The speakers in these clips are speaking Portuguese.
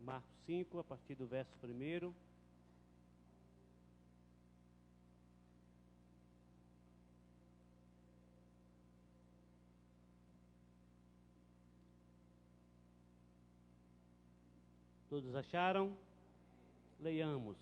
Marcos 5, a partir do verso 1. Todos acharam? Leiamos.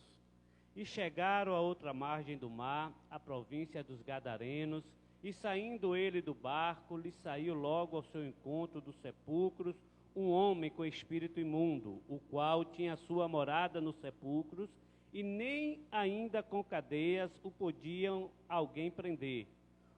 E chegaram à outra margem do mar, a província dos Gadarenos, e saindo ele do barco, lhe saiu logo ao seu encontro dos sepulcros um homem com espírito imundo, o qual tinha sua morada nos sepulcros, e nem ainda com cadeias o podiam alguém prender.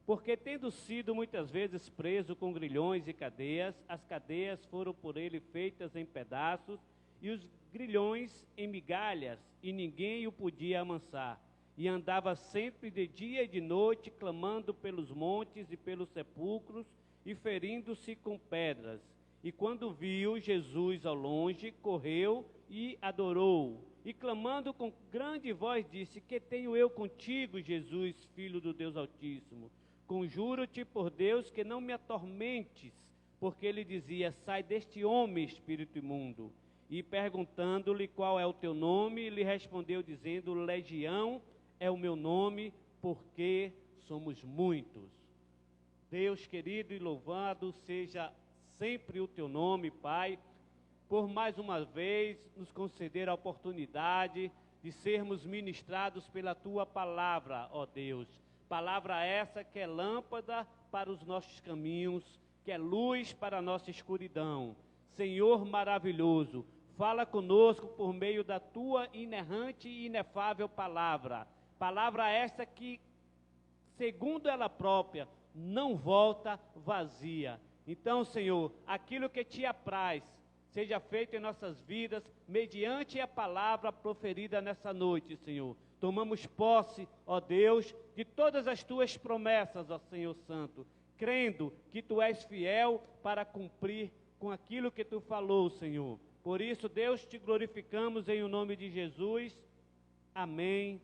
Porque, tendo sido muitas vezes preso com grilhões e cadeias, as cadeias foram por ele feitas em pedaços, e os grilhões em migalhas, e ninguém o podia amansar. E andava sempre de dia e de noite, clamando pelos montes e pelos sepulcros, e ferindo-se com pedras. E quando viu Jesus ao longe, correu e adorou. E clamando com grande voz, disse: Que tenho eu contigo, Jesus, Filho do Deus Altíssimo? Conjuro-te por Deus que não me atormentes. Porque ele dizia: Sai deste homem, espírito imundo. E perguntando-lhe qual é o teu nome, lhe respondeu dizendo: Legião é o meu nome, porque somos muitos. Deus querido e louvado seja sempre o teu nome, Pai, por mais uma vez nos conceder a oportunidade de sermos ministrados pela tua palavra, ó Deus. Palavra essa que é lâmpada para os nossos caminhos, que é luz para a nossa escuridão. Senhor maravilhoso, fala conosco por meio da tua inerrante e inefável palavra. Palavra esta que, segundo ela própria, não volta vazia. Então, Senhor, aquilo que te apraz, seja feito em nossas vidas, mediante a palavra proferida nessa noite, Senhor. Tomamos posse, ó Deus, de todas as tuas promessas, ó Senhor Santo, crendo que tu és fiel para cumprir com aquilo que tu falou, Senhor. Por isso, Deus, te glorificamos em o nome de Jesus. Amém.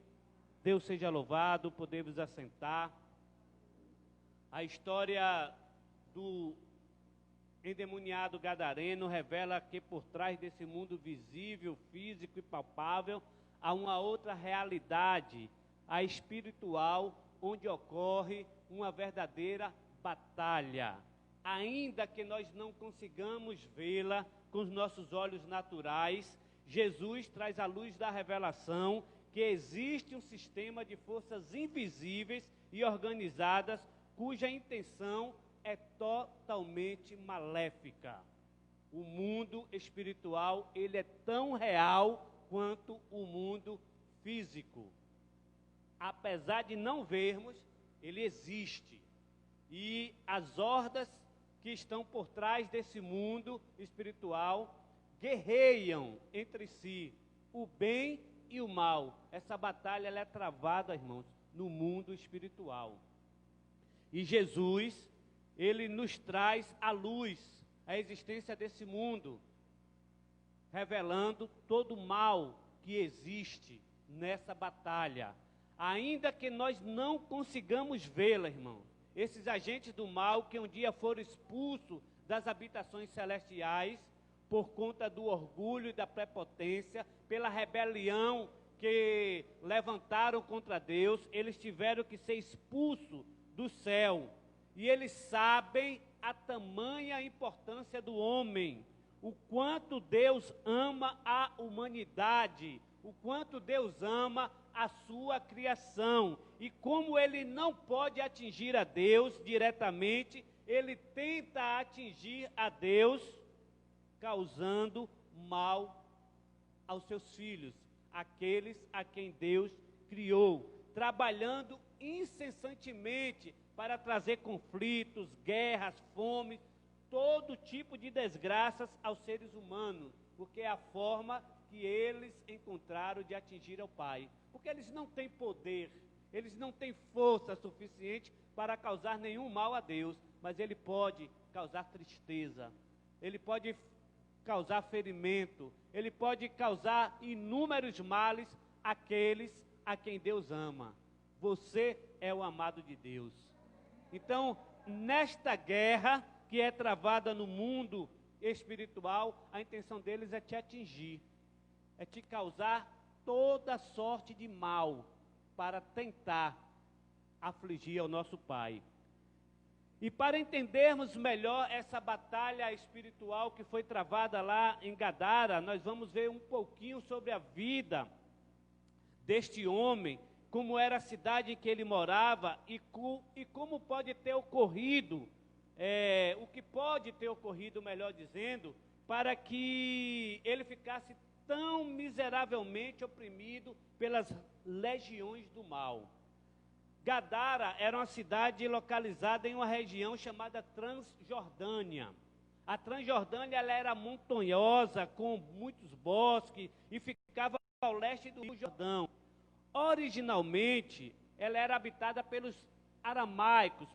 Deus seja louvado, podemos assentar. A história do endemoniado gadareno revela que por trás desse mundo visível, físico e palpável, há uma outra realidade, a espiritual, onde ocorre uma verdadeira batalha. Ainda que nós não consigamos vê-la com os nossos olhos naturais, Jesus traz à luz da revelação que existe um sistema de forças invisíveis e organizadas cuja intenção é totalmente maléfica. O mundo espiritual, ele é tão real quanto o mundo físico. Apesar de não vermos, ele existe. E as hordas que estão por trás desse mundo espiritual guerreiam entre si, o bem e o mal. Essa batalha ela é travada, irmãos, no mundo espiritual. E Jesus, ele nos traz à luz a existência desse mundo, revelando todo o mal que existe nessa batalha. Ainda que nós não consigamos vê-la, irmão, esses agentes do mal que um dia foram expulsos das habitações celestiais por conta do orgulho e da prepotência, pela rebelião que levantaram contra Deus, eles tiveram que ser expulsos do céu. E eles sabem a tamanha importância do homem, o quanto Deus ama a humanidade, o quanto Deus ama a sua criação, e como ele não pode atingir a Deus diretamente, ele tenta atingir a Deus, causando mal aos seus filhos, aqueles a quem Deus criou, trabalhando incessantemente para trazer conflitos, guerras, fome, todo tipo de desgraças aos seres humanos, porque é a forma que eles encontraram de atingir ao Pai. Porque eles não têm poder, eles não têm força suficiente para causar nenhum mal a Deus, mas ele pode causar tristeza, ele pode causar ferimento, ele pode causar inúmeros males àqueles a quem Deus ama. Você é o amado de Deus. Então, nesta guerra que é travada no mundo espiritual, a intenção deles é te atingir. é te causar toda sorte de mal para tentar afligir ao nosso Pai. E para entendermos melhor essa batalha espiritual que foi travada lá em Gadara, nós vamos ver um pouquinho sobre a vida deste homem, como era a cidade em que ele morava e como pode ter ocorrido, o que pode ter ocorrido, melhor dizendo, para que ele ficasse tão miseravelmente oprimido pelas legiões do mal. Gadara era uma cidade localizada em uma região chamada Transjordânia. A Transjordânia ela era montanhosa, com muitos bosques, e ficava ao leste do Rio Jordão. Originalmente, ela era habitada pelos aramaicos,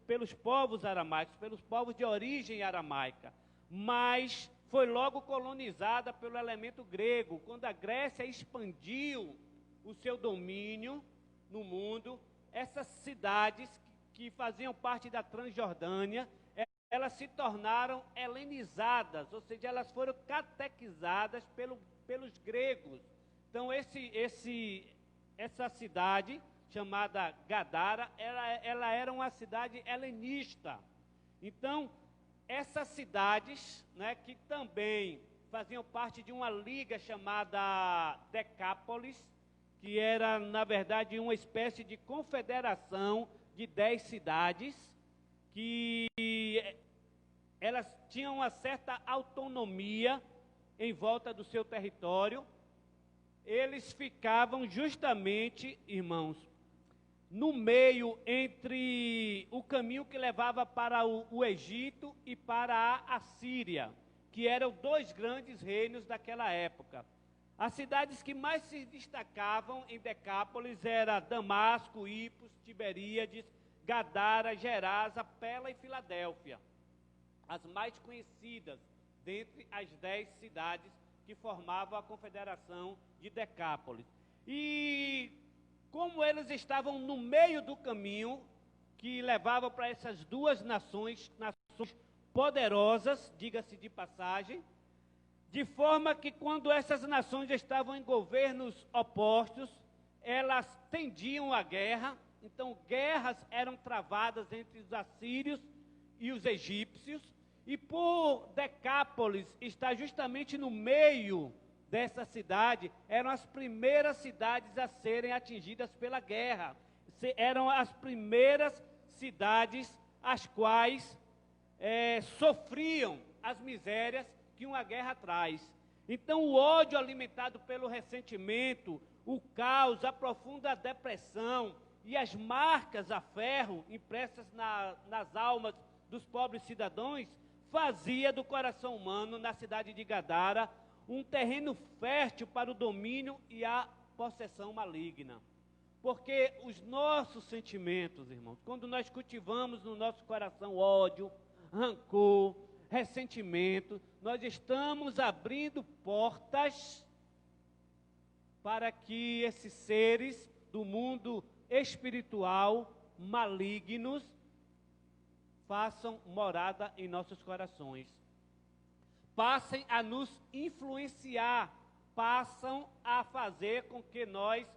pelos povos aramaicos, pelos povos de origem aramaica, mas foi logo colonizada pelo elemento grego. Quando a Grécia expandiu o seu domínio no mundo, essas cidades que faziam parte da Transjordânia, elas se tornaram helenizadas, ou seja, elas foram catequizadas pelos gregos. Então, essa cidade, chamada Gadara, ela era uma cidade helenista. Então, essas cidades, né, que também faziam parte de uma liga chamada Decápolis, que era, na verdade, uma espécie de confederação de 10 cidades, que elas tinham uma certa autonomia em volta do seu território. Eles ficavam justamente, irmãos, no meio entre o caminho que levava para o Egito e para a Assíria, que eram dois grandes reinos daquela época. As cidades que mais se destacavam em Decápolis eram Damasco, Hipos, Tiberíades, Gadara, Gerasa, Pela e Filadélfia. As mais conhecidas dentre as 10 cidades que formavam a confederação de Decápolis. E como eles estavam no meio do caminho que levava para essas duas nações poderosas, diga-se de passagem, de forma que quando essas nações estavam em governos opostos, elas tendiam à guerra. Então, guerras eram travadas entre os assírios e os egípcios, e por Decápolis estar justamente no meio dessa cidade, eram as primeiras cidades a serem atingidas pela guerra. Eram as primeiras cidades as quais sofriam as misérias que uma guerra traz. Então, o ódio alimentado pelo ressentimento, o caos, a profunda depressão e as marcas a ferro impressas nas almas dos pobres cidadãos, fazia do coração humano, na cidade de Gadara, um terreno fértil para o domínio e a possessão maligna. Porque os nossos sentimentos, irmãos, quando nós cultivamos no nosso coração ódio, rancor, ressentimento, nós estamos abrindo portas para que esses seres do mundo espiritual, malignos, façam morada em nossos corações. Passem a nos influenciar, passam a fazer com que nós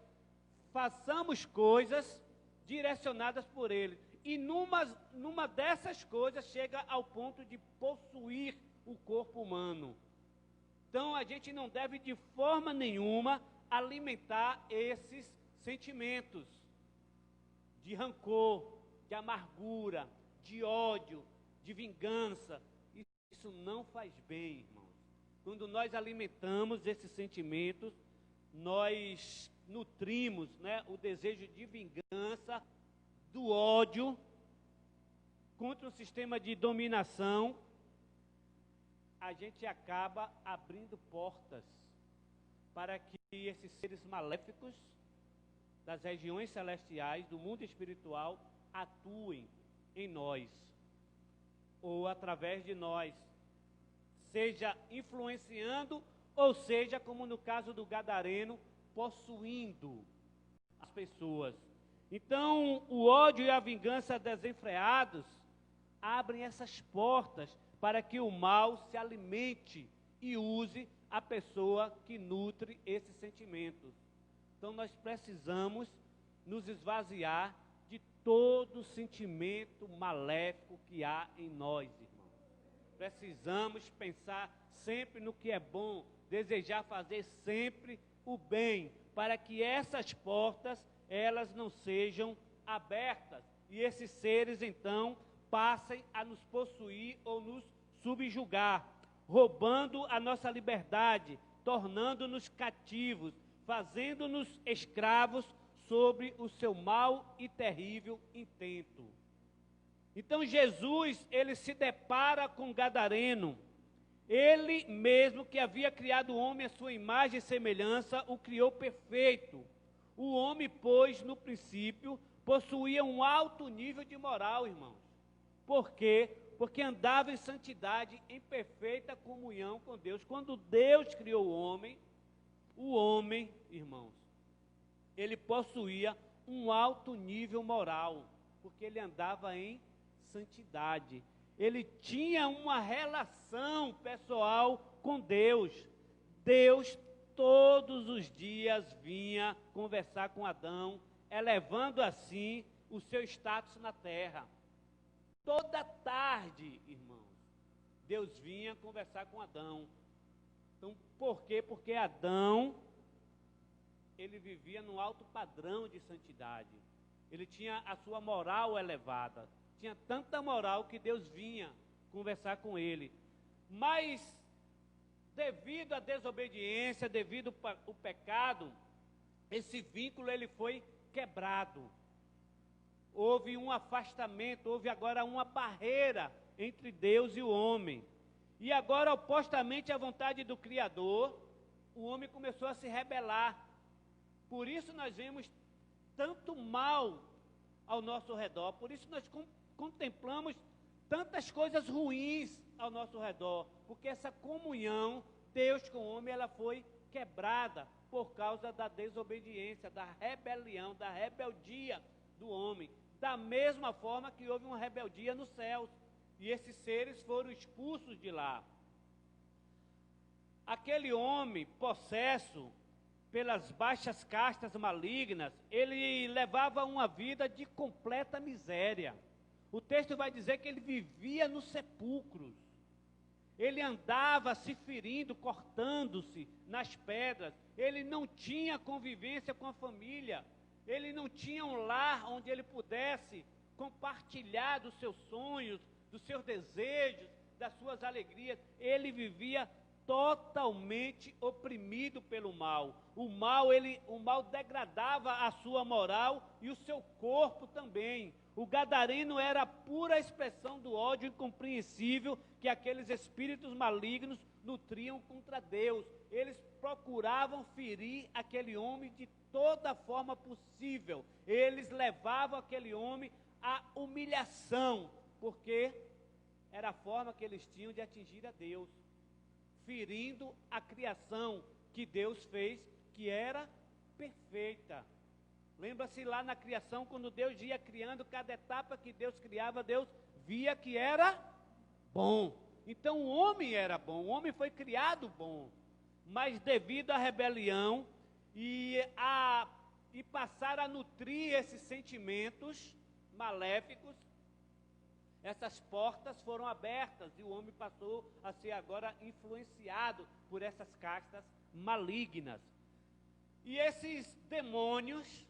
façamos coisas direcionadas por ele. E numa dessas coisas chega ao ponto de possuir o corpo humano. Então a gente não deve de forma nenhuma alimentar esses sentimentos de rancor, de amargura, de ódio, de vingança. Isso não faz bem, irmãos. Quando nós alimentamos esses sentimentos, nós nutrimos, né, o desejo de vingança, do ódio contra um sistema de dominação, a gente acaba abrindo portas para que esses seres maléficos das regiões celestiais, do mundo espiritual, atuem em nós, ou através de nós, seja influenciando, ou seja, como no caso do gadareno, possuindo as pessoas. Então, o ódio e a vingança desenfreados abrem essas portas para que o mal se alimente e use a pessoa que nutre esses sentimentos. Então nós precisamos nos esvaziar de todo sentimento maléfico que há em nós, irmãos. Precisamos pensar sempre no que é bom, desejar fazer sempre o bem, para que essas portas, elas não sejam abertas, e esses seres, então, passem a nos possuir ou nos subjugar, roubando a nossa liberdade, tornando-nos cativos, fazendo-nos escravos sobre o seu mau e terrível intento. Então Jesus, ele se depara com Gadareno. Ele mesmo que havia criado o homem à sua imagem e semelhança, o criou perfeito. O homem, pois, no princípio, possuía um alto nível de moral, irmãos. Por quê? Porque andava em santidade, em perfeita comunhão com Deus. Quando Deus criou o homem, irmãos, ele possuía um alto nível moral, porque ele andava em santidade. Ele tinha uma relação pessoal com Deus. Deus todos os dias vinha conversar com Adão, elevando assim o seu status na terra. Toda tarde, irmãos, Deus vinha conversar com Adão. Então, por quê? Porque Adão, ele vivia num alto padrão de santidade. Ele tinha a sua moral elevada. Tinha tanta moral que Deus vinha conversar com ele. Mas, devido à desobediência, devido ao pecado, esse vínculo ele foi quebrado. Houve um afastamento, houve agora uma barreira entre Deus e o homem. E agora, opostamente à vontade do Criador, o homem começou a se rebelar. Por isso nós vemos tanto mal ao nosso redor, por isso nós contemplamos tantas coisas ruins ao nosso redor, porque essa comunhão, Deus com o homem, ela foi quebrada por causa da desobediência, da rebelião, da rebeldia do homem. Da mesma forma que houve uma rebeldia nos céus, e esses seres foram expulsos de lá. Aquele homem possesso pelas baixas castas malignas, ele levava uma vida de completa miséria. O texto vai dizer que ele vivia nos sepulcros. Ele andava se ferindo, cortando-se nas pedras. Ele não tinha convivência com a família. Ele não tinha um lar onde ele pudesse compartilhar dos seus sonhos, dos seus desejos, das suas alegrias. Ele vivia totalmente oprimido pelo mal. O mal degradava a sua moral e o seu corpo também. O gadareno era a pura expressão do ódio incompreensível que aqueles espíritos malignos nutriam contra Deus. Eles procuravam ferir aquele homem de toda forma possível. Eles levavam aquele homem à humilhação, porque era a forma que eles tinham de atingir a Deus, ferindo a criação que Deus fez, que era perfeita. Lembra-se lá na criação, quando Deus ia criando, cada etapa que Deus criava, Deus via que era bom. Então o homem era bom, o homem foi criado bom, mas devido à rebelião e passar a nutrir esses sentimentos maléficos, essas portas foram abertas e o homem passou a ser agora influenciado por essas castas malignas. E esses demônios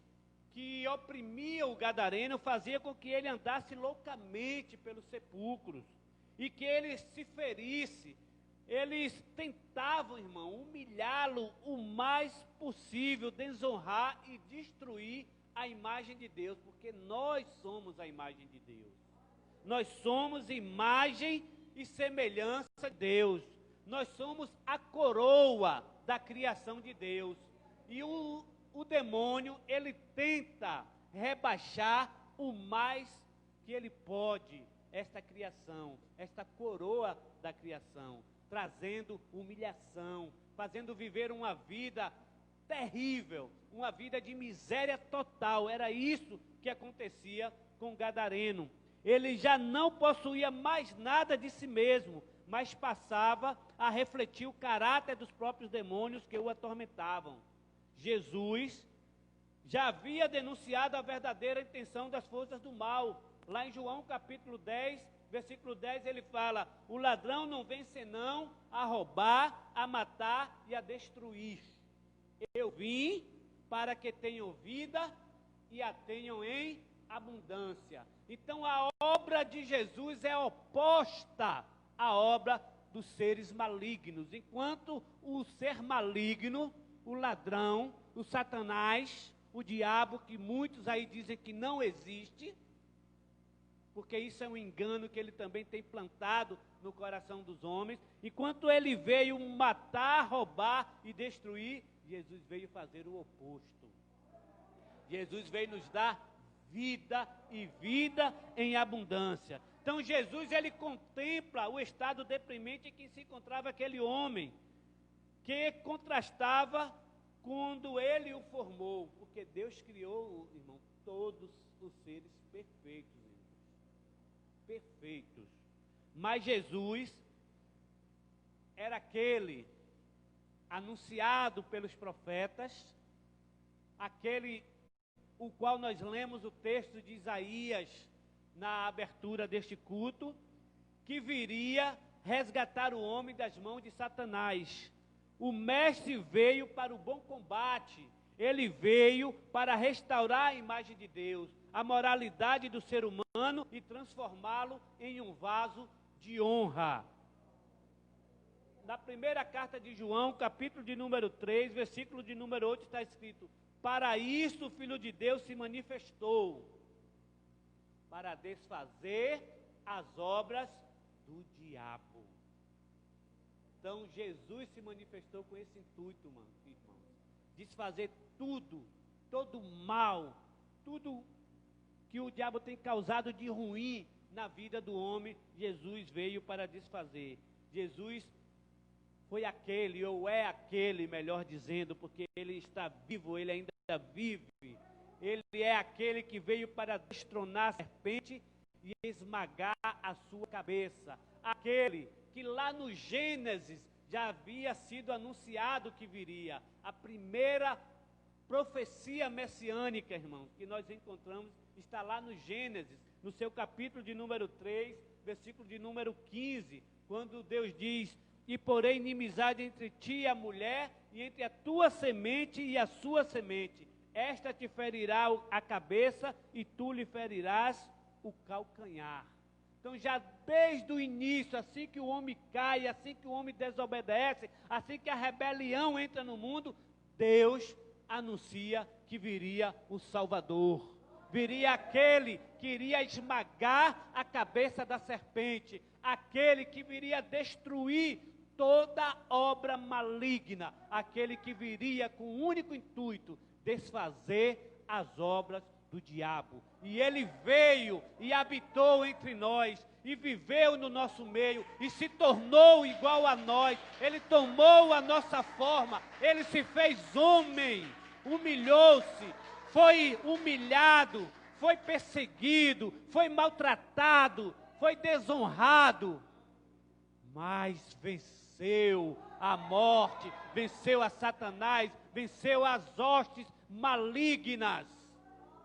que oprimiam o gadareno faziam com que ele andasse loucamente pelos sepulcros e que ele se ferisse. Eles tentavam, irmão, humilhá-lo o mais possível, desonrar e destruir a imagem de Deus, porque nós somos a imagem de Deus. Nós somos imagem e semelhança de Deus. Nós somos a coroa da criação de Deus. E o demônio, ele tenta rebaixar o mais que ele pode esta criação, esta coroa da criação, trazendo humilhação, fazendo viver uma vida terrível, uma vida de miséria total. Era isso que acontecia com o gadareno. ele já não possuía mais nada de si mesmo, mas passava a refletir o caráter dos próprios demônios que o atormentavam. Jesus já havia denunciado a verdadeira intenção das forças do mal. Lá em João capítulo 10, versículo 10, ele fala: o ladrão não vem senão a roubar, a matar e a destruir. Eu vim para que tenham vida e a tenham em abundância. Então a obra de Jesus é oposta à obra dos seres malignos. Enquanto o ser maligno, o ladrão, o Satanás, o diabo, que muitos aí dizem que não existe, porque isso é um engano que ele também tem plantado no coração dos homens. Enquanto ele veio matar, roubar e destruir, Jesus veio fazer o oposto. Jesus veio nos dar vida e vida em abundância. Então Jesus, ele contempla o estado deprimente em que se encontrava aquele homem, que contrastava quando ele o formou, porque Deus criou, irmão, todos os seres perfeitos, perfeitos. Mas Jesus era aquele anunciado pelos profetas, aquele o qual nós lemos o texto de Isaías na abertura deste culto, que viria resgatar o homem das mãos de Satanás. O mestre veio para o bom combate, ele veio para restaurar a imagem de Deus, a moralidade do ser humano e transformá-lo em um vaso de honra. Na primeira carta de João, capítulo de número 3, versículo de número 8, está escrito: para isso o Filho de Deus se manifestou, para desfazer as obras do diabo. Então Jesus se manifestou com esse intuito, irmão, desfazer tudo, todo mal, tudo que o diabo tem causado de ruim na vida do homem. Jesus veio para desfazer. Jesus foi aquele, ou é aquele, melhor dizendo, porque ele está vivo, ele ainda vive. Ele é aquele que veio para destronar a serpente e esmagar a sua cabeça. Aquele que lá no Gênesis já havia sido anunciado que viria. A primeira profecia messiânica, irmãos, que nós encontramos, está lá no Gênesis, no seu capítulo de número 3, versículo de número 15, quando Deus diz: e porém inimizade entre ti e a mulher, e entre a tua semente e a sua semente. Esta te ferirá a cabeça, e tu lhe ferirás o calcanhar. Então já desde o início, assim que o homem cai, assim que o homem desobedece, assim que a rebelião entra no mundo, Deus anuncia que viria o Salvador. Viria aquele que iria esmagar a cabeça da serpente, aquele que viria destruir toda obra maligna, aquele que viria com o único intuito, desfazer as obras do diabo. E ele veio e habitou entre nós, e viveu no nosso meio, e se tornou igual a nós. Ele tomou a nossa forma, ele se fez homem, humilhou-se, foi humilhado, foi perseguido, foi maltratado, foi desonrado, mas venceu a morte, venceu a Satanás, venceu as hostes malignas,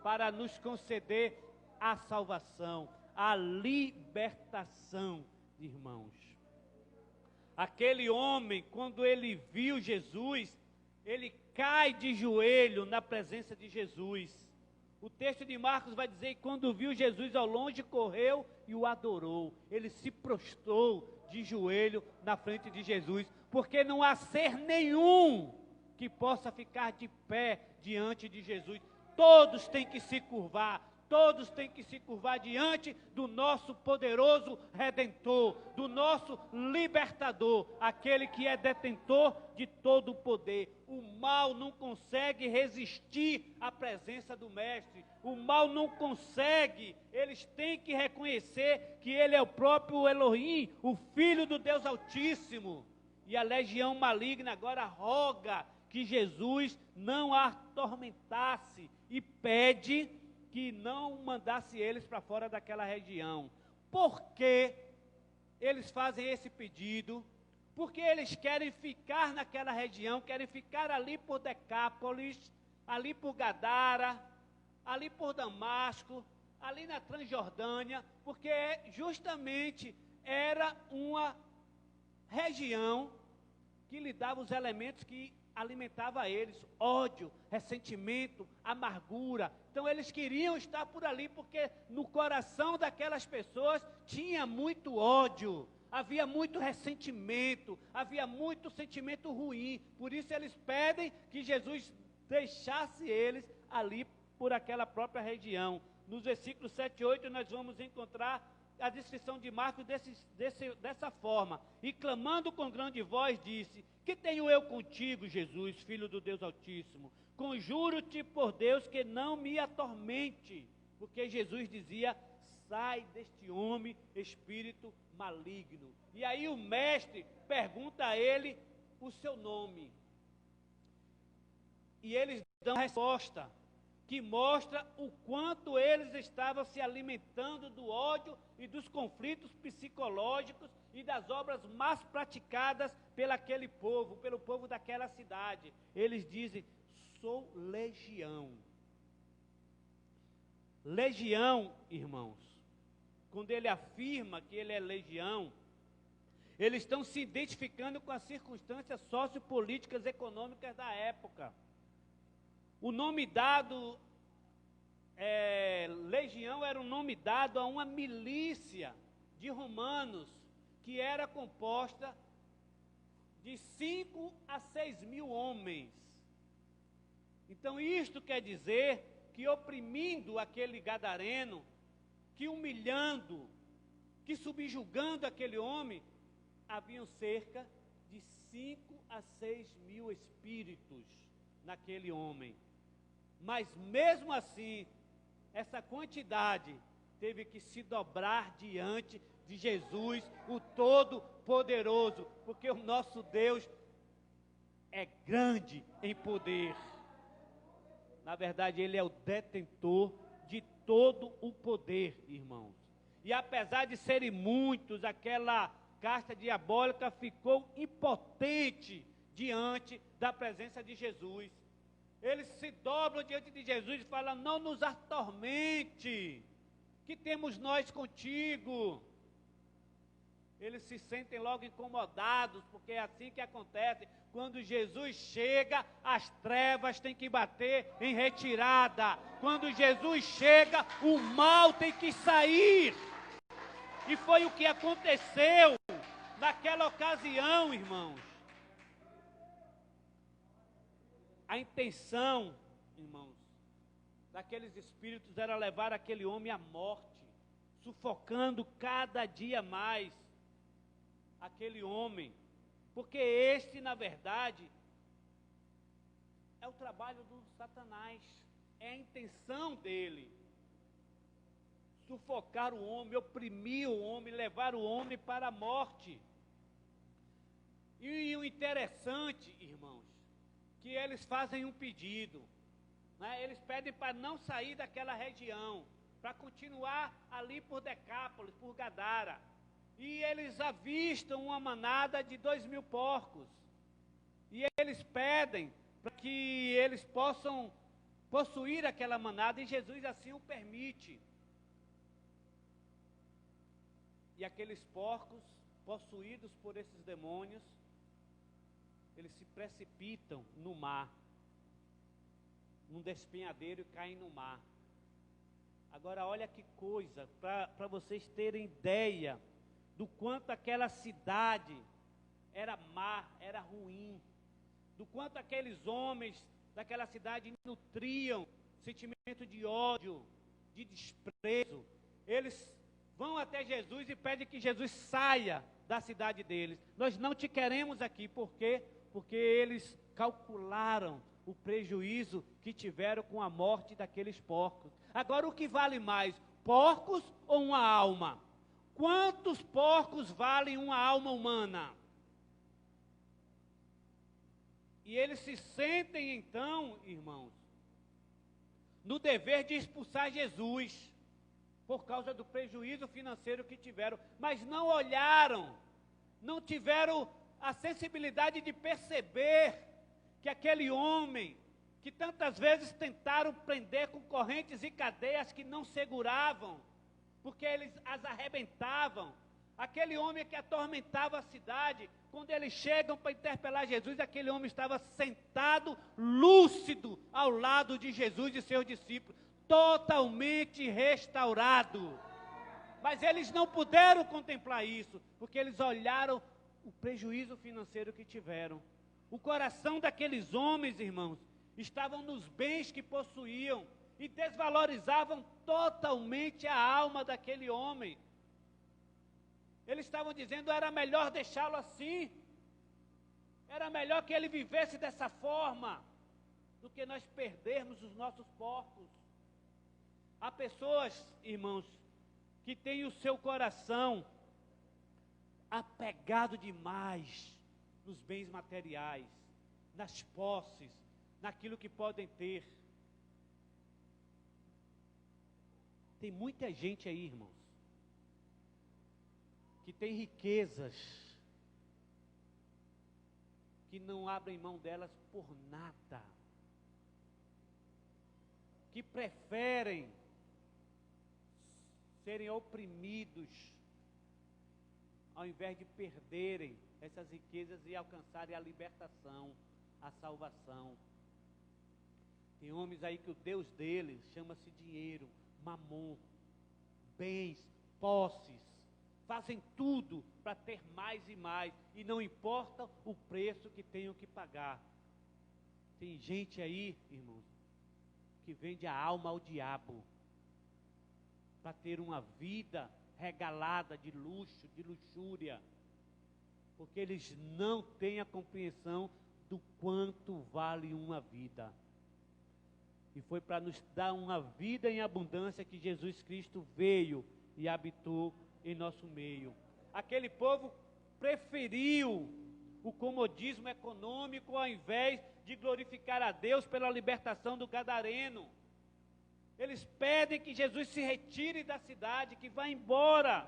para nos conceder a salvação, a libertação, irmãos. Aquele homem, quando ele viu Jesus, ele cai de joelho na presença de Jesus. O texto de Marcos vai dizer que quando viu Jesus ao longe, correu e o adorou. Ele se prostrou de joelho na frente de Jesus, porque não há ser nenhum que possa ficar de pé diante de Jesus. Todos têm que se curvar, todos têm que se curvar diante do nosso poderoso Redentor, do nosso Libertador, aquele que é detentor de todo o poder. O mal não consegue resistir à presença do Mestre, o mal não consegue, eles têm que reconhecer que ele é o próprio Elohim, o Filho do Deus Altíssimo. E a legião maligna agora roga que Jesus não a atormentasse e pede que não mandasse eles para fora daquela região. Por que eles fazem esse pedido? Porque eles querem ficar naquela região, querem ficar ali por Decápolis, ali por Gadara, ali por Damasco, ali na Transjordânia, porque justamente era uma região que lhe dava os elementos que alimentava eles, ódio, ressentimento, amargura. Então eles queriam estar por ali, porque no coração daquelas pessoas tinha muito ódio, havia muito ressentimento, havia muito sentimento ruim. Por isso eles pedem que Jesus deixasse eles ali por aquela própria região. Nos versículos 7 e 8 nós vamos encontrar a descrição de Marcos dessa forma. E clamando com grande voz disse: que tenho eu contigo, Jesus, Filho do Deus Altíssimo? Conjuro-te por Deus que não me atormente. Porque Jesus dizia: sai deste homem, espírito maligno. E aí o mestre pergunta a ele o seu nome. E eles dão a resposta, que mostra o quanto eles estavam se alimentando do ódio e dos conflitos psicológicos e das obras más praticadas pelo povo daquela cidade. Eles dizem: sou legião. Legião, irmãos, quando ele afirma que ele é legião, eles estão se identificando com as circunstâncias sociopolíticas econômicas da época. O nome dado, legião, era um nome dado a uma milícia de romanos, que era composta de 5 a 6 mil homens. Então isto quer dizer que oprimindo aquele gadareno, que humilhando, que subjugando aquele homem, haviam cerca de 5 a 6 mil espíritos naquele homem. Mas mesmo assim, essa quantidade teve que se dobrar diante de Jesus, o Todo-Poderoso, porque o nosso Deus é grande em poder. Na verdade, Ele é o detentor de todo o poder, irmãos. E apesar de serem muitos, aquela casta diabólica ficou impotente diante da presença de Jesus. Eles se dobram diante de Jesus e falam: não nos atormente, que temos nós contigo. Eles se sentem logo incomodados, porque é assim que acontece. Quando Jesus chega, as trevas têm que bater em retirada. Quando Jesus chega, o mal tem que sair. E foi o que aconteceu naquela ocasião, irmãos. A intenção, irmãos, daqueles espíritos era levar aquele homem à morte, sufocando cada dia mais aquele homem, porque este, na verdade, é o trabalho do Satanás, é a intenção dele, sufocar o homem, oprimir o homem, levar o homem para a morte. E o interessante, irmãos, que eles fazem um pedido, né? Eles pedem para não sair daquela região, para continuar ali por Decápolis, por Gadara. E eles avistam uma manada de 2.000 porcos. E eles pedem para que eles possam possuir aquela manada, e Jesus assim o permite. E aqueles porcos, possuídos por esses demônios, eles se precipitam no mar, num despenhadeiro, e caem no mar. Agora olha que coisa, para vocês terem ideia do quanto aquela cidade era má, era ruim, do quanto aqueles homens daquela cidade nutriam sentimento de ódio, de desprezo. Eles vão até Jesus e pedem que Jesus saia da cidade deles. Nós não te queremos aqui. Por quê? Porque eles calcularam o prejuízo que tiveram com a morte daqueles porcos. Agora, o que vale mais, porcos ou uma alma? Quantos porcos valem uma alma humana? E eles se sentem então, irmãos, no dever de expulsar Jesus, por causa do prejuízo financeiro que tiveram, mas não olharam, não tiveram a sensibilidade de perceber que aquele homem, que tantas vezes tentaram prender com correntes e cadeias que não seguravam, porque eles as arrebentavam, aquele homem que atormentava a cidade, quando eles chegam para interpelar Jesus, aquele homem estava sentado, lúcido, ao lado de Jesus e seus discípulos, totalmente restaurado. Mas eles não puderam contemplar isso, porque eles olharam o prejuízo financeiro que tiveram. O coração daqueles homens, irmãos, estavam nos bens que possuíam e desvalorizavam totalmente a alma daquele homem. Eles estavam dizendo, era melhor deixá-lo assim, era melhor que ele vivesse dessa forma, do que nós perdermos os nossos porcos. Há pessoas, irmãos, que têm o seu coração apegado demais nos bens materiais, nas posses, naquilo que podem ter. Tem muita gente aí, irmãos, que tem riquezas, que não abrem mão delas por nada, que preferem serem oprimidos, ao invés de perderem essas riquezas e alcançarem a libertação, a salvação. Tem homens aí que o Deus deles chama-se dinheiro, mamon, bens, posses, fazem tudo para ter mais e mais, e não importa o preço que tenham que pagar. Tem gente aí, irmãos, que vende a alma ao diabo, para ter uma vida regalada de luxo, de luxúria, porque eles não têm a compreensão do quanto vale uma vida. E foi para nos dar uma vida em abundância que Jesus Cristo veio e habitou em nosso meio. Aquele povo preferiu o comodismo econômico ao invés de glorificar a Deus pela libertação do gadareno. Eles pedem que Jesus se retire da cidade, que vá embora.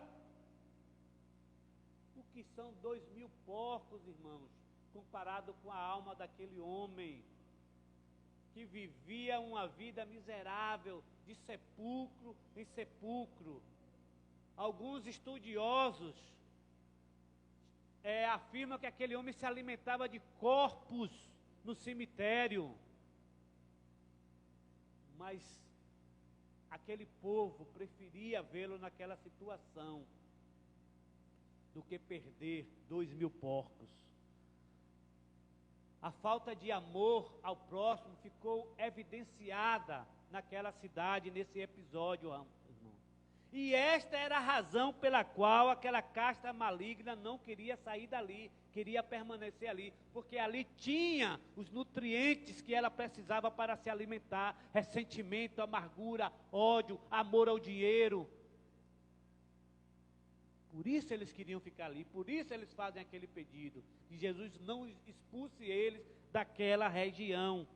O que são 2.000 porcos, irmãos, comparado com a alma daquele homem que vivia uma vida miserável, de sepulcro em sepulcro. Alguns estudiosos afirmam que aquele homem se alimentava de corpos no cemitério. Mas aquele povo preferia vê-lo naquela situação do que perder 2.000 porcos. A falta de amor ao próximo ficou evidenciada naquela cidade, nesse episódio, irmão. E esta era a razão pela qual aquela casta maligna não queria sair dali, queria permanecer ali, porque ali tinha os nutrientes que ela precisava para se alimentar: ressentimento, amargura, ódio, amor ao dinheiro. Por isso eles queriam ficar ali, por isso eles fazem aquele pedido, que Jesus não expulse eles daquela região.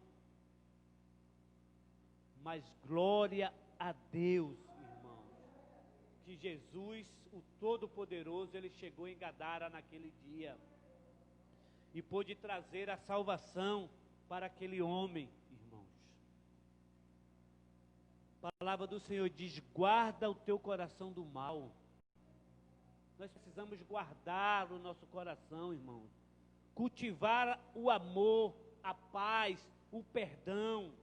Mas glória a Deus, que Jesus, o Todo-Poderoso, ele chegou em Gadara naquele dia e pôde trazer a salvação para aquele homem, irmãos. A palavra do Senhor diz: guarda o teu coração do mal. Nós precisamos guardar o nosso coração, irmãos, cultivar o amor, a paz, o perdão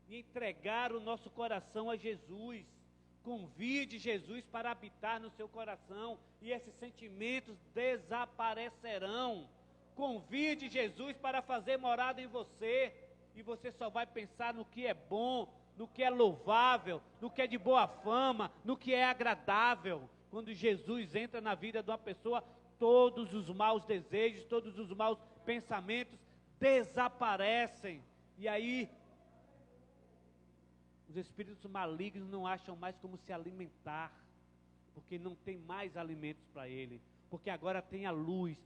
e entregar o nosso coração a Jesus. Convide Jesus para habitar no seu coração e esses sentimentos desaparecerão. Convide Jesus para fazer morada em você e você só vai pensar no que é bom, no que é louvável, no que é de boa fama, no que é agradável. Quando Jesus entra na vida de uma pessoa, todos os maus desejos, todos os maus pensamentos desaparecem. E aí os espíritos malignos não acham mais como se alimentar, porque não tem mais alimentos para ele, porque agora tem a luz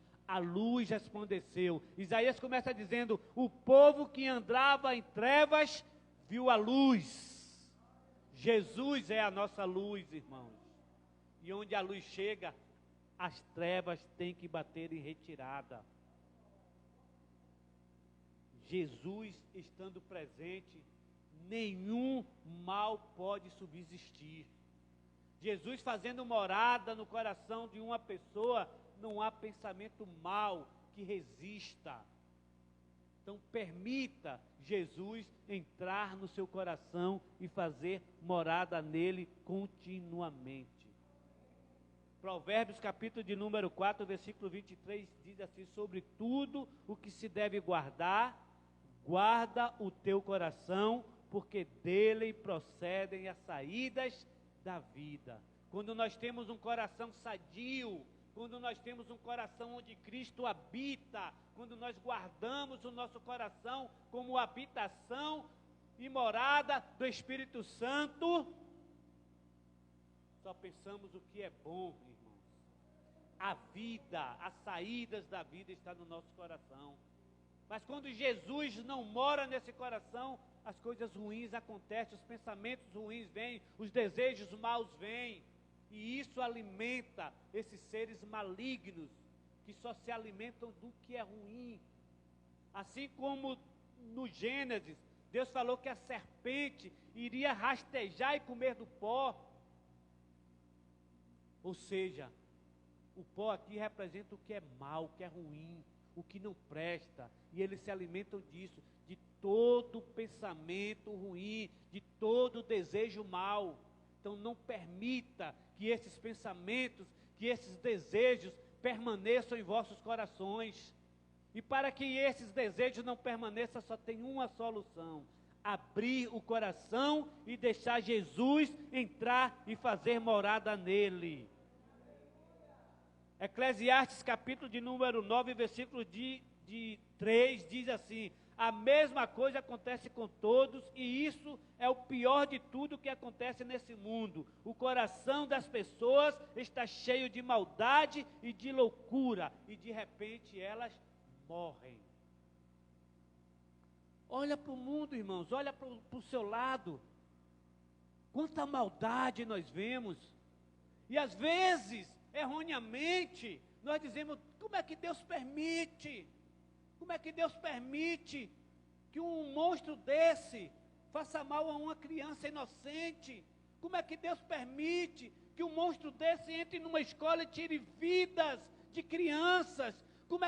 resplandeceu. Isaías começa dizendo: o povo que andava em trevas viu a luz. Jesus é a nossa luz, irmãos. E onde a luz chega, as trevas têm que bater em retirada. Jesus estando presente, nenhum mal pode subsistir. Jesus fazendo morada no coração de uma pessoa, não há pensamento mal que resista. Então permita Jesus entrar no seu coração e fazer morada nele continuamente. Provérbios capítulo de número 4, versículo 23, diz assim: sobre tudo o que se deve guardar, guarda o teu coração, porque dele procedem as saídas da vida. Quando nós temos um coração sadio, quando nós temos um coração onde Cristo habita, quando nós guardamos o nosso coração como habitação e morada do Espírito Santo, só pensamos o que é bom, irmãos. A vida, as saídas da vida estão no nosso coração. Mas quando Jesus não mora nesse coração, as coisas ruins acontecem, os pensamentos ruins vêm, os desejos maus vêm. E isso alimenta esses seres malignos, que só se alimentam do que é ruim. Assim como no Gênesis, Deus falou que a serpente iria rastejar e comer do pó. Ou seja, o pó aqui representa o que é mal, o que é ruim, o que não presta. E eles se alimentam disso, de todo pensamento ruim, de todo desejo mal. Então não permita que esses pensamentos, que esses desejos permaneçam em vossos corações. E para que esses desejos não permaneçam, só tem uma solução: abrir o coração e deixar Jesus entrar e fazer morada nele. Eclesiastes capítulo de número 9, versículo de 3, diz assim: a mesma coisa acontece com todos, e isso é o pior de tudo que acontece nesse mundo. O coração das pessoas está cheio de maldade e de loucura, e de repente elas morrem. Olha para o mundo, irmãos, olha para o seu lado. Quanta maldade nós vemos. E às vezes, erroneamente, nós dizemos: como é que Deus permite? Como é que Deus permite que um monstro desse faça mal a uma criança inocente? Como é que Deus permite que um monstro desse entre numa escola e tire vidas de crianças? Como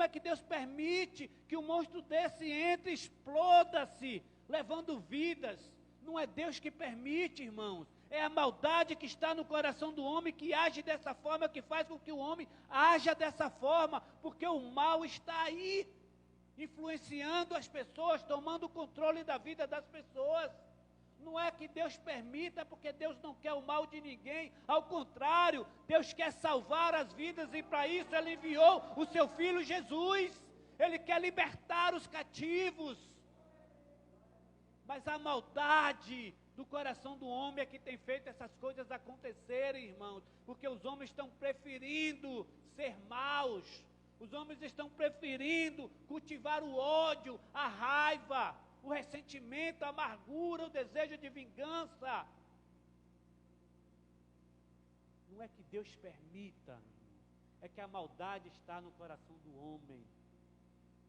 é que Deus permite que um monstro desse entre e exploda-se, levando vidas? Não é Deus que permite, irmãos. É a maldade que está no coração do homem que age dessa forma, que faz com que o homem haja dessa forma, porque o mal está aí, influenciando as pessoas, tomando o controle da vida das pessoas. Não é que Deus permita, porque Deus não quer o mal de ninguém. Ao contrário, Deus quer salvar as vidas, e para isso Ele enviou o seu Filho Jesus. Ele quer libertar os cativos. Mas a maldade do coração do homem é que tem feito essas coisas acontecerem, irmãos, porque os homens estão preferindo ser maus, os homens estão preferindo cultivar o ódio, a raiva, o ressentimento, a amargura, o desejo de vingança. Não é que Deus permita, é que a maldade está no coração do homem,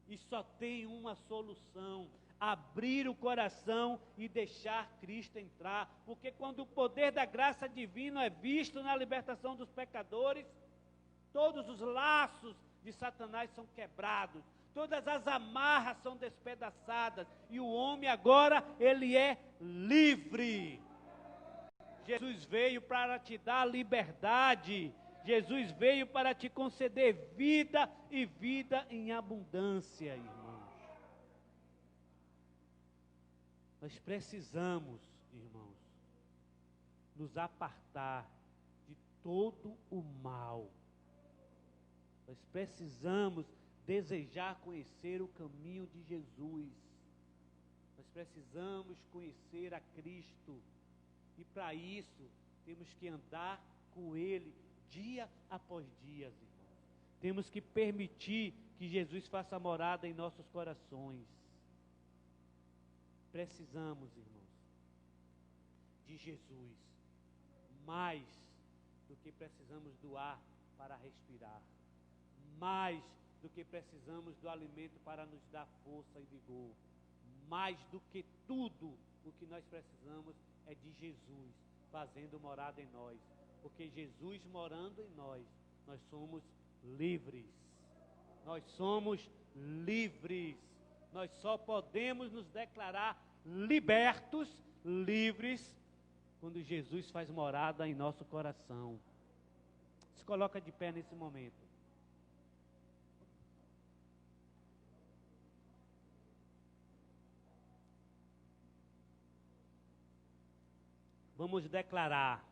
e só tem uma solução: abrir o coração e deixar Cristo entrar. Porque quando o poder da graça divina é visto na libertação dos pecadores, todos os laços de Satanás são quebrados, todas as amarras são despedaçadas, e o homem agora, ele é livre. Jesus veio para te dar liberdade. Jesus veio para te conceder vida, e vida em abundância, irmãos. Nós precisamos, irmãos, nos apartar de todo o mal. Nós precisamos desejar conhecer o caminho de Jesus. Nós precisamos conhecer a Cristo. E para isso, temos que andar com Ele dia após dia, irmãos. Temos que permitir que Jesus faça morada em nossos corações. Precisamos, irmãos. de Jesus. Mais do que precisamos do ar para respirar. Mais do que precisamos do alimento para nos dar força e vigor. Mais do que tudo, o que nós precisamos é de Jesus fazendo morada em nós. Porque Jesus morando em nós, nós somos livres. Nós somos livres. Nós só podemos nos declarar libertos, livres, quando Jesus faz morada em nosso coração. Se coloca de pé nesse momento. Vamos declarar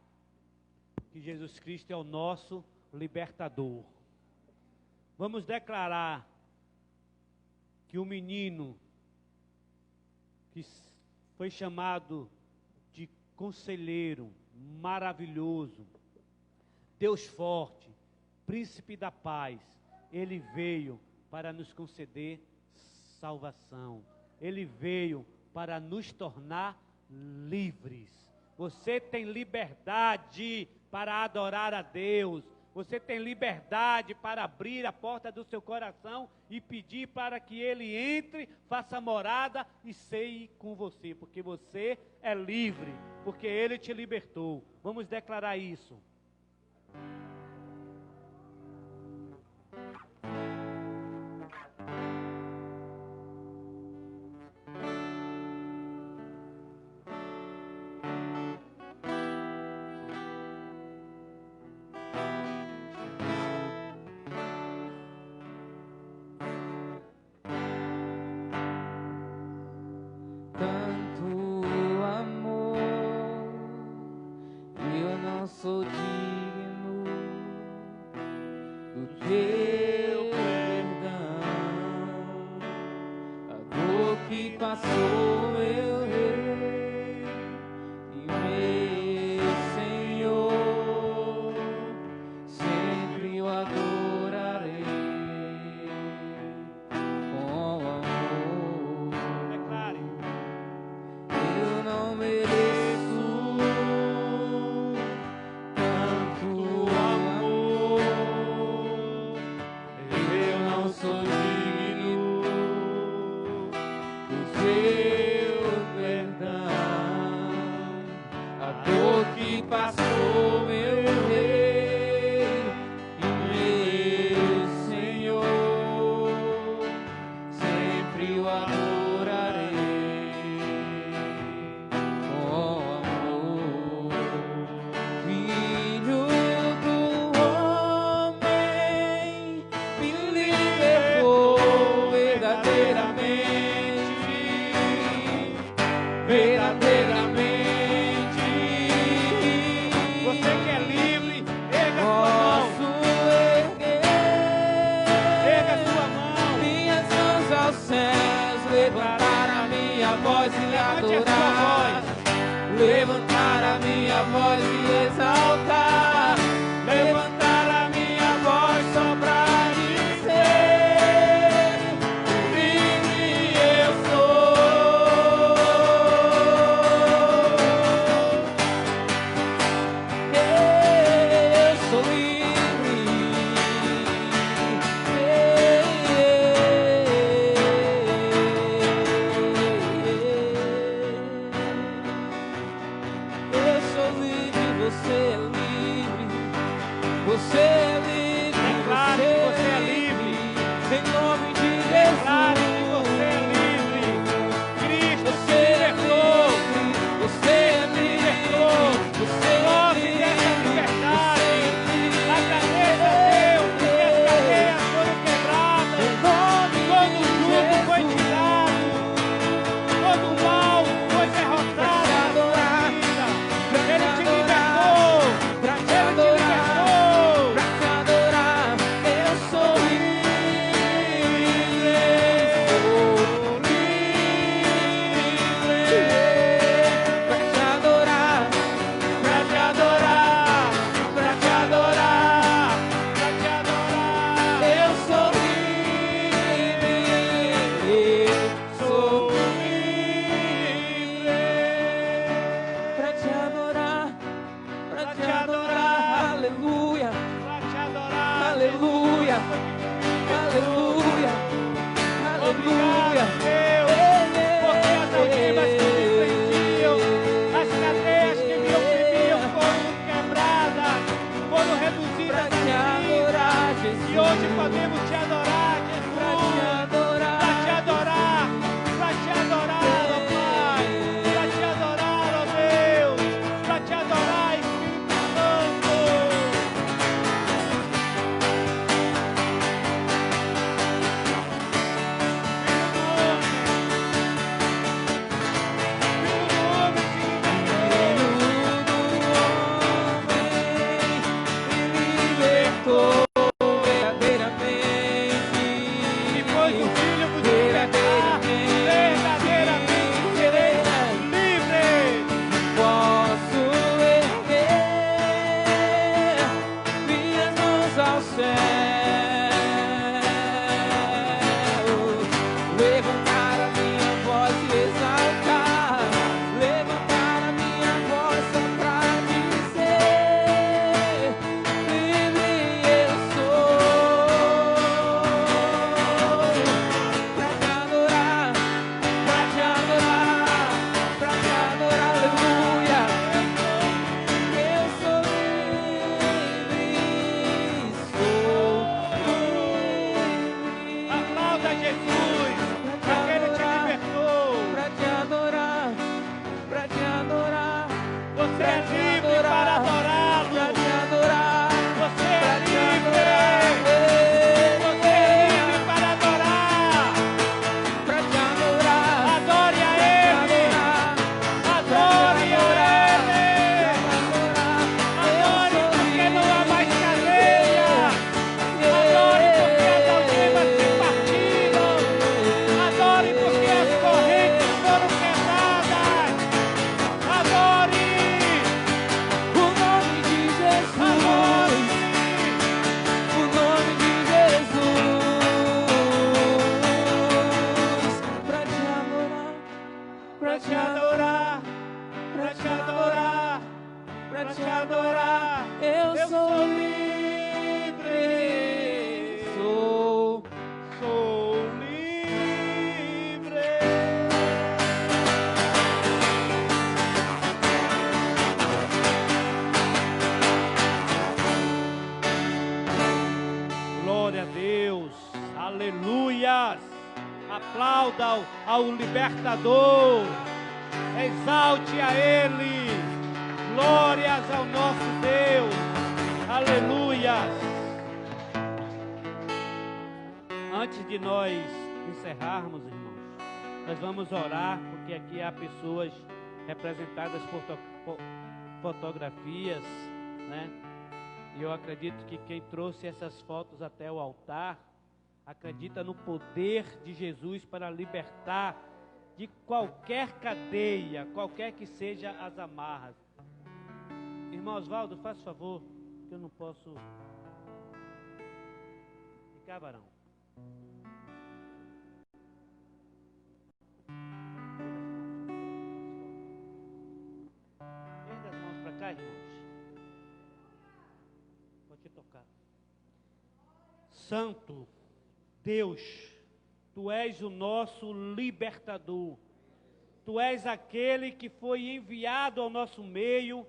que Jesus Cristo é o nosso libertador. Vamos declarar que o menino que foi chamado de conselheiro maravilhoso, Deus forte, príncipe da paz, ele veio para nos conceder salvação. Ele veio para nos tornar livres. Você tem liberdade para adorar a Deus. Você tem liberdade para abrir a porta do seu coração e pedir para que Ele entre, faça morada e ceie com você. Porque você é livre, porque Ele te libertou. Vamos declarar isso. Sou digno do teu perdão, a dor que passou, meu Rei e meu Senhor, sempre o adorarei com amor. Declare. Eu não mereço passou, meu Rei e meu Senhor, sempre o adorarei com amor. Filho do homem, me libertou verdadeiramente, verdadeiramente. Levantar a minha voz e adorar, levantar a minha voz e exaltar, levantar a minha voz só pra dizer: livre eu sou. Eu sou livre. Você é livre, você é livre, declare que você é livre, em nome de Jesus. Declare que você é livre, Cristo te libertou, você é livre, você é livre dessa liberdade, agradeça a Deus, porque as cadeias foram quebradas, todo o jugo foi tirado, todo o mal foi derrotado. Ele te libertou, Você é livre para adorá-lo. pra te adorar, Você é pra te livre. adorar, Você é livre para adorar. pra te adorar, Adore a Ele. Adore a Ele. Adore porque não há mais cadeia. Adore porque as algemas se partiram. Adore porque as correntes foram quebradas. Adore. O nome de Adore. Jesus, o nome de Jesus, pra te adorar, Pra te adorar. Pra te adorar. pra Pra te te adorar. Eu sou livre. sou. Sou livre. Glória a Deus. Aleluias. Aplauda ao libertador. Exalte a Ele. Glórias ao nosso Deus. Aleluias. Antes de nós encerrarmos, irmãos, nós vamos orar, porque aqui há pessoas representadas por fotografias, né? E eu acredito que quem trouxe essas fotos até o altar acredita no poder de Jesus para libertar de qualquer cadeia, qualquer que seja as amarras. Irmão Osvaldo, faz favor, que eu não posso ficar, varão. Erga as mãos para cá, irmãos. Vou te tocar. Santo Deus, Tu és o nosso libertador. Tu és aquele que foi enviado ao nosso meio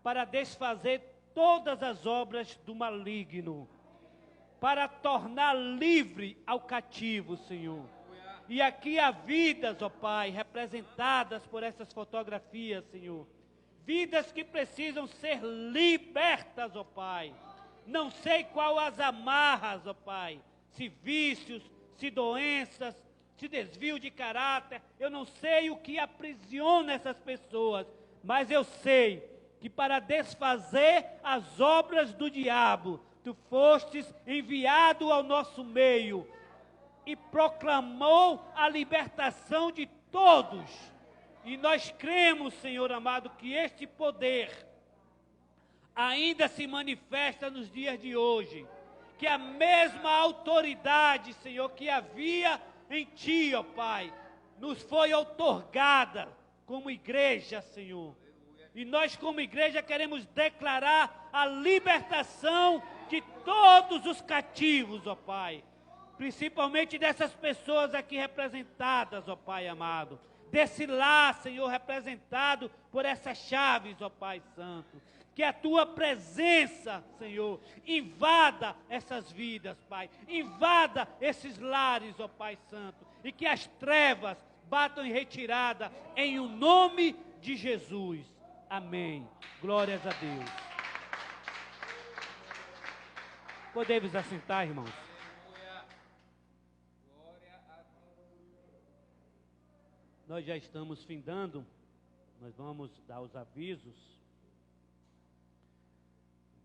para desfazer todas as obras do maligno, para tornar livre ao cativo, Senhor. E aqui há vidas, ó Pai, representadas por essas fotografias, Senhor. Vidas que precisam ser libertas, ó Pai. Não sei qual as amarras, ó Pai. Se vícios, se doenças, se desvio de caráter. Eu não sei o que aprisiona essas pessoas. Mas eu sei que para desfazer as obras do diabo, Tu fostes enviado ao nosso meio e proclamou a libertação de todos. E nós cremos, Senhor amado, que este poder ainda se manifesta nos dias de hoje. Que a mesma autoridade, Senhor, que havia em Ti, ó Pai, nos foi outorgada como igreja, Senhor. E nós, como igreja, queremos declarar a libertação de todos os cativos, ó Pai. Principalmente dessas pessoas aqui representadas, ó Pai amado. Desse lar, Senhor, representado por essas chaves, ó Pai Santo. Que a Tua presença, Senhor, invada essas vidas, Pai. Invada esses lares, ó Pai Santo. E que as trevas batam em retirada em o nome de Jesus. Amém. Glórias a Deus. Podemos assentar, irmãos. Nós já estamos findando. Nós vamos dar os avisos.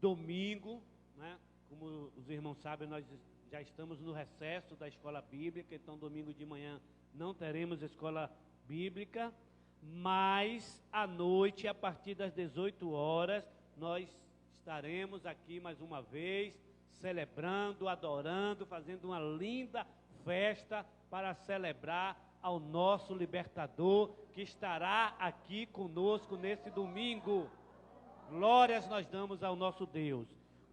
Domingo, né? Como os irmãos sabem, nós já estamos no recesso da escola bíblica. Então, domingo de manhã não teremos escola bíblica. Mas à noite, a partir das 18 horas, nós estaremos aqui mais uma vez, celebrando, adorando, fazendo uma linda festa para celebrar ao nosso libertador, que estará aqui conosco nesse domingo. Glórias nós damos ao nosso Deus.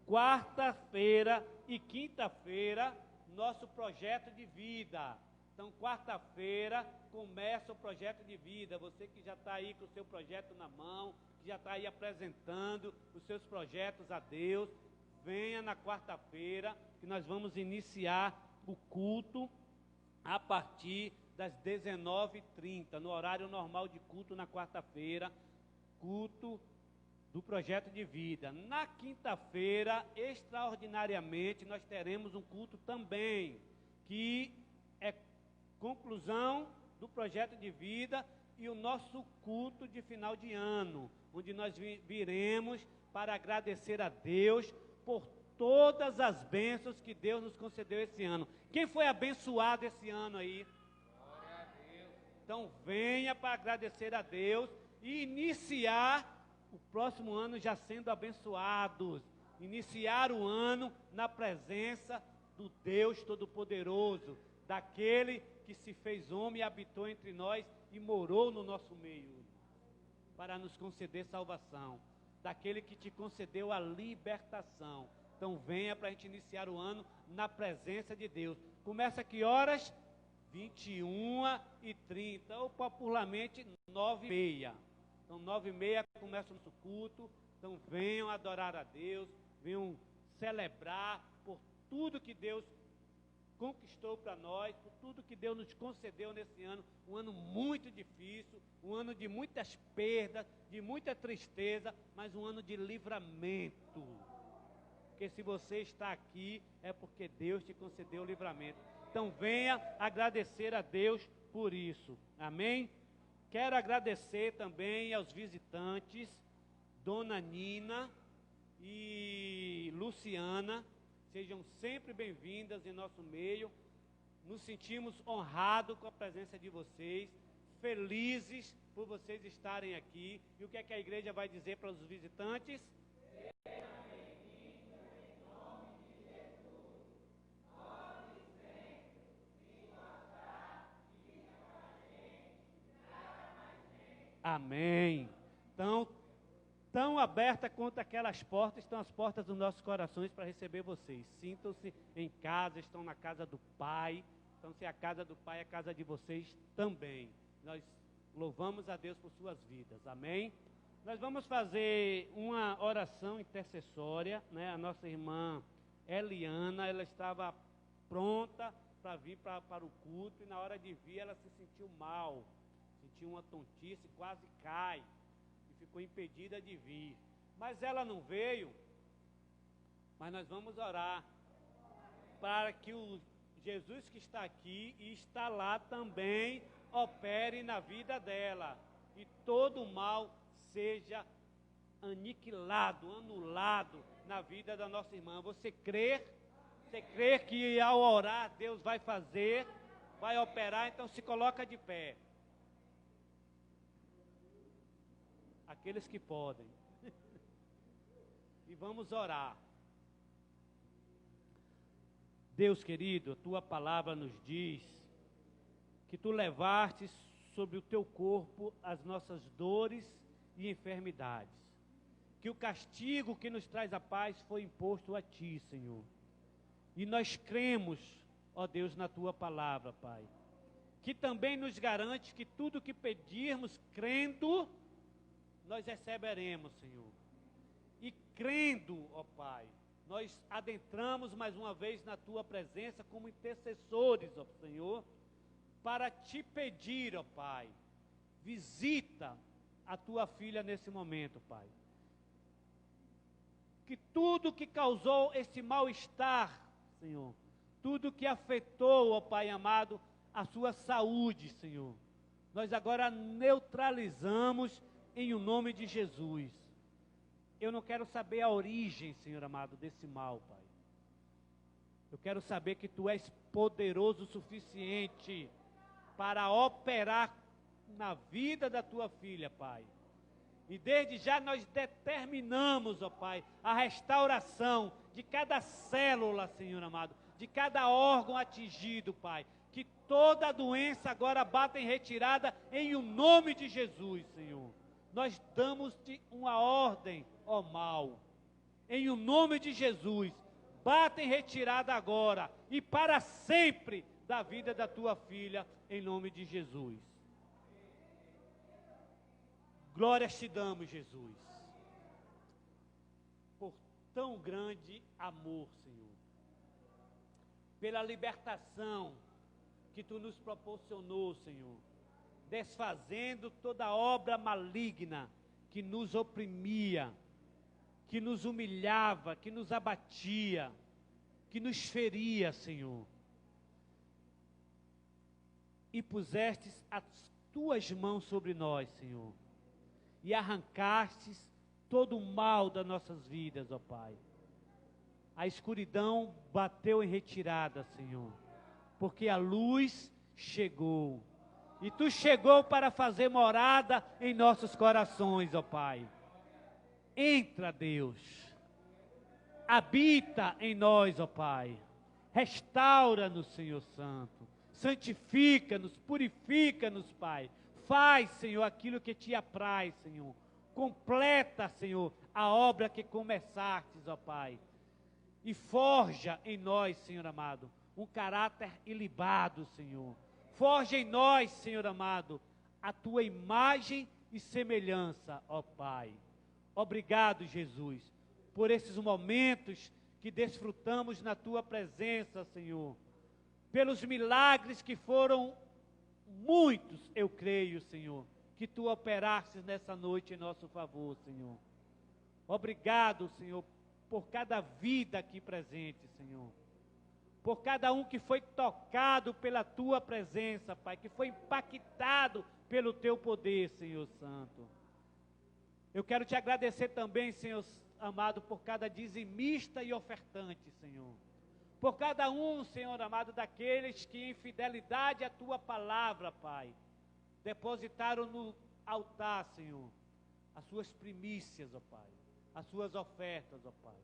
Quarta-feira e quinta-feira, nosso projeto de vida. Então, quarta-feira, começa o projeto de vida. Você que já está aí com o seu projeto na mão, que já está aí apresentando os seus projetos a Deus, venha na quarta-feira, que nós vamos iniciar o culto a partir das 19h30, no horário normal de culto na quarta-feira. Culto do projeto de vida. Na quinta-feira, extraordinariamente, nós teremos um culto também, que é conclusão do projeto de vida e o nosso culto de final de ano, onde nós viremos para agradecer a Deus por todas as bênçãos que Deus nos concedeu esse ano. Quem foi abençoado esse ano aí? Glória a Deus. Então venha para agradecer a Deus e iniciar o próximo ano já sendo abençoados. Iniciar o ano na presença do Deus Todo-Poderoso, daquele que se fez homem e habitou entre nós e morou no nosso meio, para nos conceder salvação, daquele que te concedeu a libertação. Então venha para a gente iniciar o ano na presença de Deus. Começa a que horas? 21h30, ou popularmente 9h30. Então 9h30 começa o nosso culto. Então venham adorar a Deus, venham celebrar por tudo que Deus conquistou para nós, por tudo que Deus nos concedeu nesse ano, um ano muito difícil, um ano de muitas perdas, de muita tristeza, mas um ano de livramento. Porque se você está aqui, é porque Deus te concedeu o livramento. Então venha agradecer a Deus por isso. Amém? Quero agradecer também aos visitantes, Dona Nina e Luciana. Sejam sempre bem-vindas em nosso meio. Nos sentimos honrados com a presença de vocês, felizes por vocês estarem aqui. E o que é que a igreja vai dizer para os visitantes? Amém. Então, tão aberta quanto aquelas portas, estão as portas dos nossos corações para receber vocês. Sintam-se em casa, estão na casa do Pai. Então, se a casa do Pai é a casa de vocês também. Nós louvamos a Deus por suas vidas. Amém? Nós vamos fazer uma oração intercessória, né? A nossa irmã Eliana, ela estava pronta para vir para o culto e na hora de vir ela se sentiu mal. Sentiu uma tontice, quase cai. Ficou impedida de vir, mas ela não veio. Mas nós vamos orar para que o Jesus que está aqui e está lá também opere na vida dela e todo o mal seja aniquilado, anulado na vida da nossa irmã. Você crê que ao orar Deus vai fazer, vai operar? Então se coloca de pé. Aqueles que podem. E vamos orar. Deus querido, a tua palavra nos diz que tu levaste sobre o teu corpo as nossas dores e enfermidades. Que o castigo que nos traz a paz foi imposto a ti, Senhor. E nós cremos, ó Deus, na tua palavra, Pai. Que também nos garante que tudo que pedirmos, crendo, nós receberemos, Senhor. E crendo, ó Pai, nós adentramos mais uma vez na Tua presença como intercessores, ó Senhor, para Te pedir, ó Pai, visita a Tua filha nesse momento, Pai. Que tudo que causou esse mal-estar, Senhor, tudo que afetou, ó Pai amado, a sua saúde, Senhor, nós agora neutralizamos em o nome de Jesus. Eu não quero saber a origem, Senhor amado, desse mal, Pai. Eu quero saber que Tu és poderoso o suficiente para operar na vida da Tua filha, Pai. E desde já nós determinamos, ó Pai, a restauração de cada célula, Senhor amado, de cada órgão atingido, Pai. Que toda doença agora bata em retirada em o nome de Jesus, Senhor. Nós damos-te uma ordem, ó mal, em o nome de Jesus, bata em retirada agora e para sempre da vida da tua filha, em nome de Jesus. Glórias te damos, Jesus, por tão grande amor, Senhor, pela libertação que tu nos proporcionou, Senhor, desfazendo toda obra maligna que nos oprimia, que nos humilhava, que nos abatia, que nos feria, Senhor. E pusestes as tuas mãos sobre nós, Senhor, e arrancastes todo o mal das nossas vidas, ó Pai. A escuridão bateu em retirada, Senhor, porque a luz chegou. E Tu chegou para fazer morada em nossos corações, ó Pai. Entra, Deus. Habita em nós, ó Pai. Restaura-nos, Senhor Santo. Santifica-nos, purifica-nos, Pai. Faz, Senhor, aquilo que Te apraz, Senhor. Completa, Senhor, a obra que começastes, ó Pai. E forja em nós, Senhor amado, um caráter ilibado, Senhor. Forja em nós, Senhor amado, a Tua imagem e semelhança, ó Pai. Obrigado, Jesus, por esses momentos que desfrutamos na Tua presença, Senhor. Pelos milagres que foram muitos, eu creio, Senhor, que Tu operastes nessa noite em nosso favor, Senhor. Obrigado, Senhor, por cada vida aqui presente, Senhor. Por cada um que foi tocado pela Tua presença, Pai, que foi impactado pelo Teu poder, Senhor Santo. Eu quero Te agradecer também, Senhor amado, por cada dizimista e ofertante, Senhor. Por cada um, Senhor amado, daqueles que em fidelidade à Tua palavra, Pai, depositaram no altar, Senhor, as suas primícias, ó Pai, as suas ofertas, ó Pai.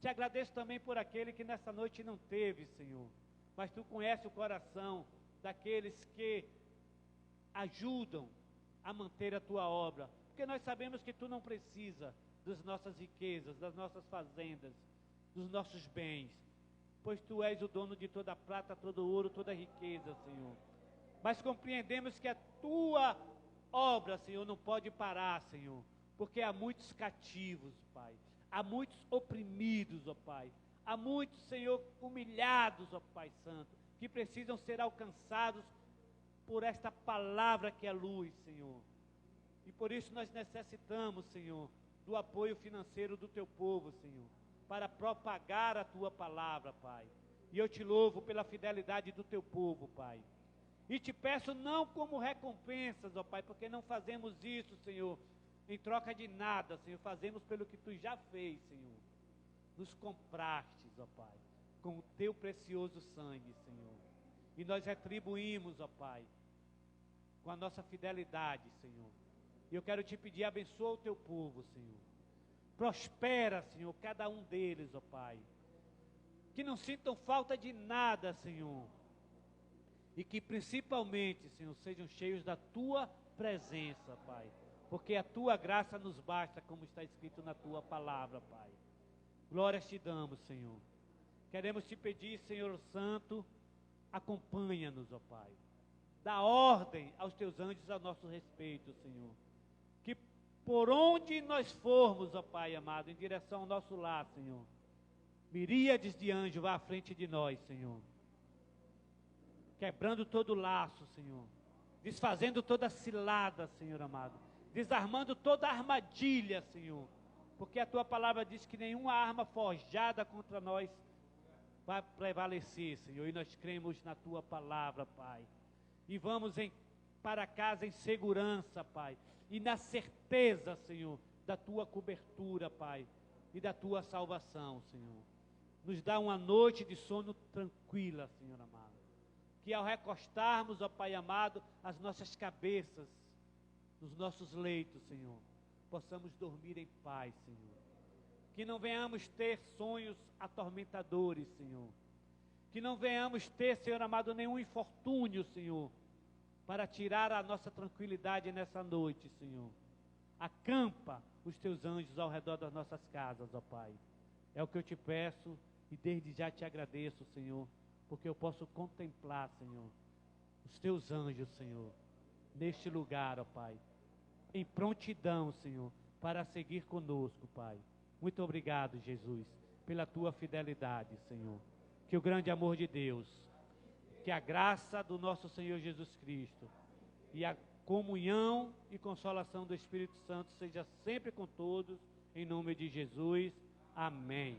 Te agradeço também por aquele que nessa noite não teve, Senhor, mas Tu conheces o coração daqueles que ajudam a manter a Tua obra, porque nós sabemos que Tu não precisa das nossas riquezas, das nossas fazendas, dos nossos bens, pois Tu és o dono de toda a prata, todo o ouro, toda a riqueza, Senhor. Mas compreendemos que a Tua obra, Senhor, não pode parar, Senhor, porque há muitos cativos, Pai. Há muitos oprimidos, ó Pai. Há muitos, Senhor, humilhados, ó Pai Santo, que precisam ser alcançados por esta palavra que é luz, Senhor. E por isso nós necessitamos, Senhor, do apoio financeiro do Teu povo, Senhor, para propagar a Tua palavra, Pai. E eu Te louvo pela fidelidade do Teu povo, Pai. E Te peço não como recompensas, ó Pai, porque não fazemos isso, Senhor, em troca de nada, Senhor, fazemos pelo que Tu já fez, Senhor. Nos comprastes, ó Pai, com o Teu precioso sangue, Senhor. E nós retribuímos, ó Pai, com a nossa fidelidade, Senhor. E eu quero Te pedir, abençoa o Teu povo, Senhor. Prospera, Senhor, cada um deles, ó Pai. Que não sintam falta de nada, Senhor. E que principalmente, Senhor, sejam cheios da Tua presença, Pai. Porque a Tua graça nos basta, como está escrito na Tua palavra, Pai. Glórias Te damos, Senhor. Queremos Te pedir, Senhor Santo, acompanha-nos, ó Pai. Dá ordem aos Teus anjos a nosso respeito, Senhor. Que por onde nós formos, ó Pai amado, em direção ao nosso lar, Senhor, miríades de anjos vá à frente de nós, Senhor. Quebrando todo laço, Senhor. Desfazendo toda cilada, Senhor amado. Desarmando toda armadilha, Senhor, porque a Tua palavra diz que nenhuma arma forjada contra nós vai prevalecer, Senhor, e nós cremos na Tua palavra, Pai, e vamos para casa em segurança, Pai, e na certeza, Senhor, da Tua cobertura, Pai, e da Tua salvação, Senhor. Nos dá uma noite de sono tranquila, Senhor amado, que ao recostarmos, ó Pai amado, as nossas cabeças nos nossos leitos, Senhor, possamos dormir em paz, Senhor. Que não venhamos ter sonhos atormentadores, Senhor. Que não venhamos ter, Senhor amado, nenhum infortúnio, Senhor, para tirar a nossa tranquilidade nessa noite, Senhor. Acampa os Teus anjos ao redor das nossas casas, ó Pai. É o que eu Te peço e desde já Te agradeço, Senhor, porque eu posso contemplar, Senhor, os Teus anjos, Senhor, neste lugar, ó Pai, em prontidão, Senhor, para seguir conosco, Pai. Muito obrigado, Jesus, pela Tua fidelidade, Senhor. Que o grande amor de Deus, que a graça do nosso Senhor Jesus Cristo e a comunhão e consolação do Espírito Santo seja sempre com todos Em nome de Jesus, amém.